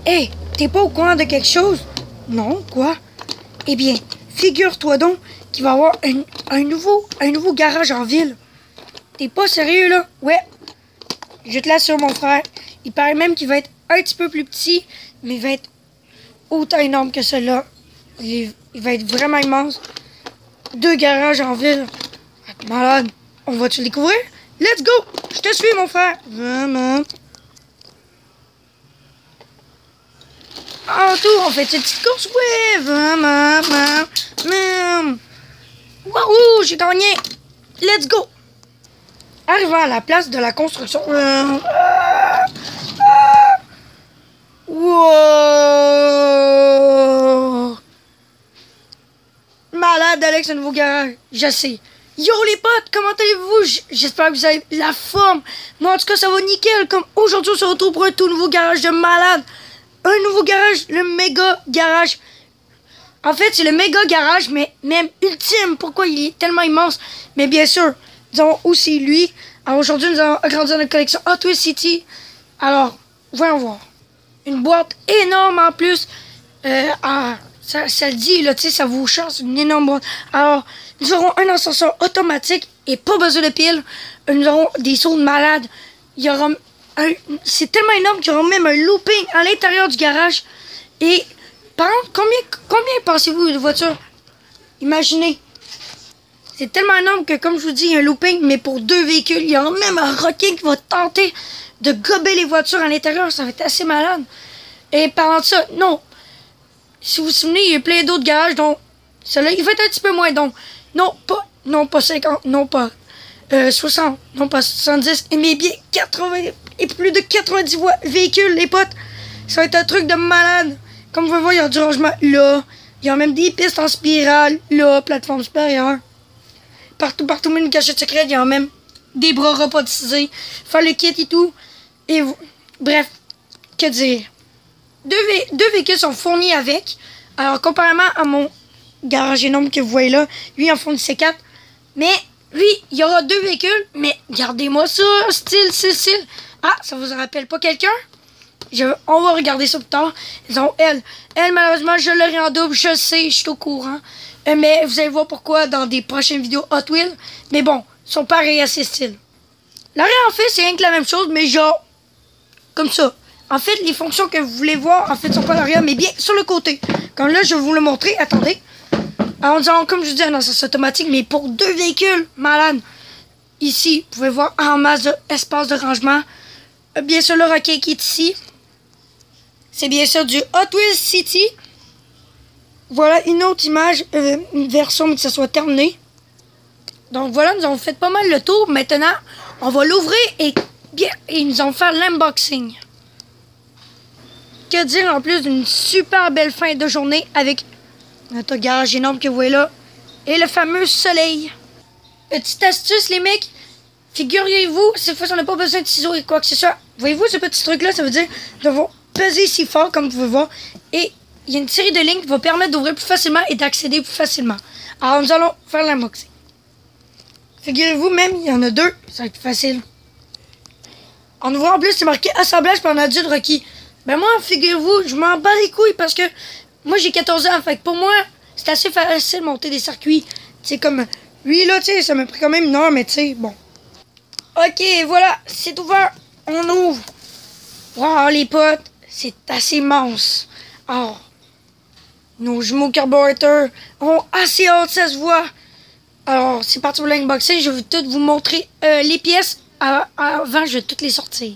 Hey, t'es pas au courant de quelque chose? Non, quoi? Eh bien, figure-toi donc qu'il va y avoir un nouveau garage en ville. T'es pas sérieux, là? Ouais. Je te l'assure, mon frère. Il paraît même qu'il va être un petit peu plus petit, mais il va être autant énorme que celui-là. Il va être vraiment immense. 2 garages en ville. Malade. On va-tu le découvrir? Let's go! Je te suis, mon frère. Vraiment. En tout, on fait cette petite course. Ouais, vraiment. Wouhou, j'ai gagné. Let's go! Arrivant à la place de la construction. Wow! Malade, Alex, un nouveau garage. Je sais. Yo les potes, comment allez-vous? J'espère que vous avez la forme. Moi, en tout cas, ça va nickel. Comme aujourd'hui, on se retrouve pour un tout nouveau garage de malade. Un nouveau garage, le méga garage. En fait, c'est le méga garage, mais même ultime. Pourquoi il est tellement immense? Mais bien sûr, nous avons aussi lui. Alors aujourd'hui, nous allons agrandir notre collection Hot Wheels City. Alors, voyons voir. Une boîte énorme en plus. Ça le dit, là, tu sais, ça vous change, une énorme boîte. Alors, nous aurons un ascenseur automatique et pas besoin de piles. Nous aurons des sauts de malade. Il y aura c'est tellement énorme qu'il y aura même un looping à l'intérieur du garage. Et, par exemple, combien pensez-vous de voitures? Imaginez. C'est tellement énorme que, comme je vous dis, il y a un looping, mais pour 2 véhicules. Il y aura même un rocking qui va tenter de gober les voitures à l'intérieur. Ça va être assez malade. Et parlant de ça, non. Si vous vous souvenez, il y a plein d'autres garages, donc celui-là, il va être un petit peu moins. Donc, non pas 50, non pas 60, non pas 70, mais bien 80 et plus de 90 véhicules, les potes. Ça va être un truc de malade. Comme vous pouvez voir, il y a du rangement là. Il y a même des pistes en spirale là, plateforme supérieure. Partout, même une cachette secrète. Il y a même des bras robotisés. Faire le kit et tout. Et bref, que dire. Deux véhicules sont fournis avec. Alors, comparément à mon garage énorme que vous voyez là, lui en fournissait 4. Mais, lui, il y aura 2 véhicules. Mais, regardez-moi ça, style. Ah, ça vous rappelle pas quelqu'un? On va regarder ça plus tard. Donc, elle, malheureusement, je l'aurai en double. Je sais, je suis au courant. Mais vous allez voir pourquoi dans des prochaines vidéos Hot Wheels. Mais bon, ils sont pareils à ces styles. L'arrière, en fait, c'est rien que la même chose, mais genre, comme ça. En fait, les fonctions que vous voulez voir, en fait, sont pas à l'arrière, mais bien sur le côté. Comme là, je vais vous le montrer. Attendez. Alors, nous avons, comme je vous dis, un ascenseur automatique, mais pour 2 véhicules, malade. Ici, vous pouvez voir en masse d'espace de rangement. Bien sûr, le rocket qui est ici. C'est bien sûr du Hot Wheels City. Voilà une autre image, une version, mais que ça soit terminé. Donc voilà, nous avons fait pas mal le tour. Maintenant, on va l'ouvrir et nous allons faire l'unboxing. Que dire en plus d'une super belle fin de journée avec notre garage énorme que vous voyez là et le fameux soleil. Petite astuce les mecs, figurez-vous, cette fois on n'a pas besoin de ciseaux et quoi que ce soit. Voyez-vous ce petit truc là, ça veut dire que nous devons peser si fort comme vous pouvez voir et il y a une série de lignes qui va permettre d'ouvrir plus facilement et d'accéder plus facilement. Alors nous allons faire l'unboxing. Figurez-vous même, il y en a 2, ça va être facile. En ouvrant en plus c'est marqué assemblage par un adulte requis. Ben moi, figurez-vous, je m'en bats les couilles parce que moi j'ai 14 ans. Fait que pour moi, c'est assez facile de monter des circuits. C'est comme lui là, tu sais, ça m'a pris quand même une heure, mais tu sais, bon. Ok, voilà, c'est ouvert. On ouvre. Wow, les potes, c'est assez immense. Alors, nos jumeaux carburéteurs ont assez hâte, ça se voit. Alors, c'est parti pour l'unboxing. Je vais tout vous montrer les pièces. Avant, je vais toutes les sortir.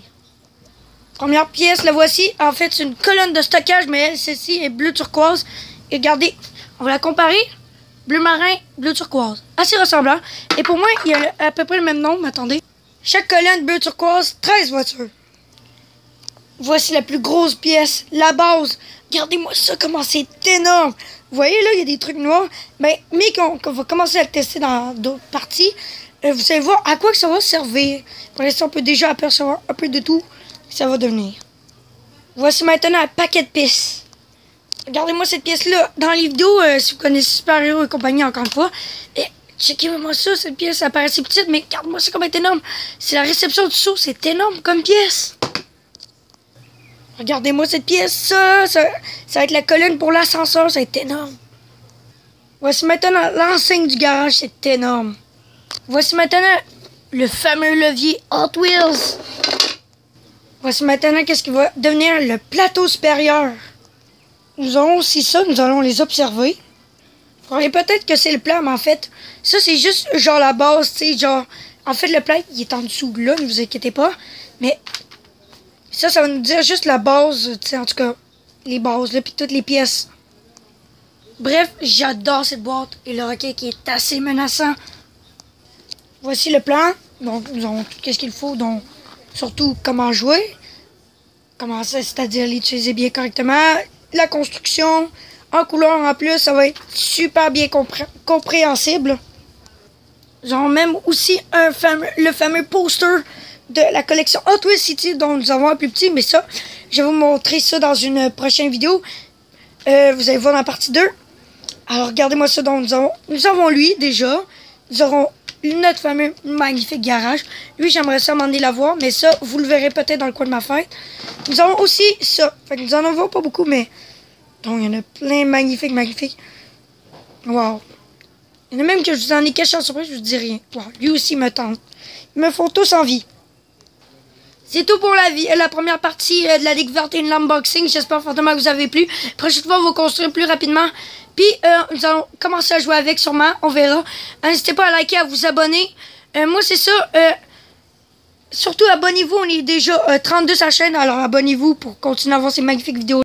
Première pièce, la voici. En fait, c'est une colonne de stockage, mais elle, celle-ci est bleu turquoise. Et regardez, on va la comparer. Bleu marin, bleu turquoise. Assez ressemblant. Et pour moi, il y a à peu près le même nombre. Attendez. Chaque colonne bleu turquoise, 13 voitures. Voici la plus grosse pièce, la base. Regardez-moi ça, comment c'est énorme. Vous voyez, là, il y a des trucs noirs. Mais qu'on va commencer à le tester dans d'autres parties. Vous allez voir à quoi que ça va servir. Pour l'instant, on peut déjà apercevoir un peu de tout. Ça va devenir. Voici maintenant un paquet de pistes. Regardez-moi cette pièce-là. Dans les vidéos, si vous connaissez Super Héros et compagnie, encore une fois, et checkez-moi ça, cette pièce, elle paraît assez petite, mais regarde-moi ça comme elle est énorme. C'est la réception du saut, c'est énorme comme pièce. Regardez-moi cette pièce, ça va être la colonne pour l'ascenseur, ça va être énorme. Voici maintenant l'enseigne du garage, c'est énorme. Voici maintenant le fameux levier Hot Wheels. Voici maintenant qu'est-ce qui va devenir le plateau supérieur. Nous aurons aussi ça, nous allons les observer. Vous croyez peut-être que c'est le plat, mais en fait, ça c'est juste genre la base, tu sais, genre... En fait, le plat, il est en dessous là, ne vous inquiétez pas. Mais ça va nous dire juste la base, tu sais, en tout cas, les bases, là, puis toutes les pièces. Bref, j'adore cette boîte et le roquet qui est assez menaçant. Voici le plan. Donc, nous avons tout ce qu'il faut, donc surtout comment jouer. Comment ça, c'est-à-dire l'utiliser bien correctement. La construction, en couleur en plus, ça va être super bien compréhensible. Nous avons même aussi le fameux poster de la collection Hot Wheels City dont nous avons un plus petit, mais ça, je vais vous montrer ça dans une prochaine vidéo. Vous allez voir dans la partie 2. Alors, regardez-moi ça. Donc, nous avons lui, déjà. Nous aurons notre fameux magnifique garage. Lui, j'aimerais ça m'en aller la voir, mais ça, vous le verrez peut-être dans le coin de ma fête. Nous avons aussi ça. Fait que nous en avons pas beaucoup, mais... Donc, il y en a plein magnifiques, magnifiques. Wow. Il y en a même que je vous en ai caché en surprise, je vous dis rien. Wow. Lui aussi me tente. Ils me font tous envie. C'est tout pour la première partie de la découverte et de l'unboxing. J'espère fortement que vous avez plu. Prochaine fois, on va construire plus rapidement. Puis, nous allons commencer à jouer avec sûrement. On verra. N'hésitez pas à liker, à vous abonner. Moi, c'est ça. Surtout, abonnez-vous. On est déjà 32 sur la chaîne. Alors, abonnez-vous pour continuer à voir ces magnifiques vidéos.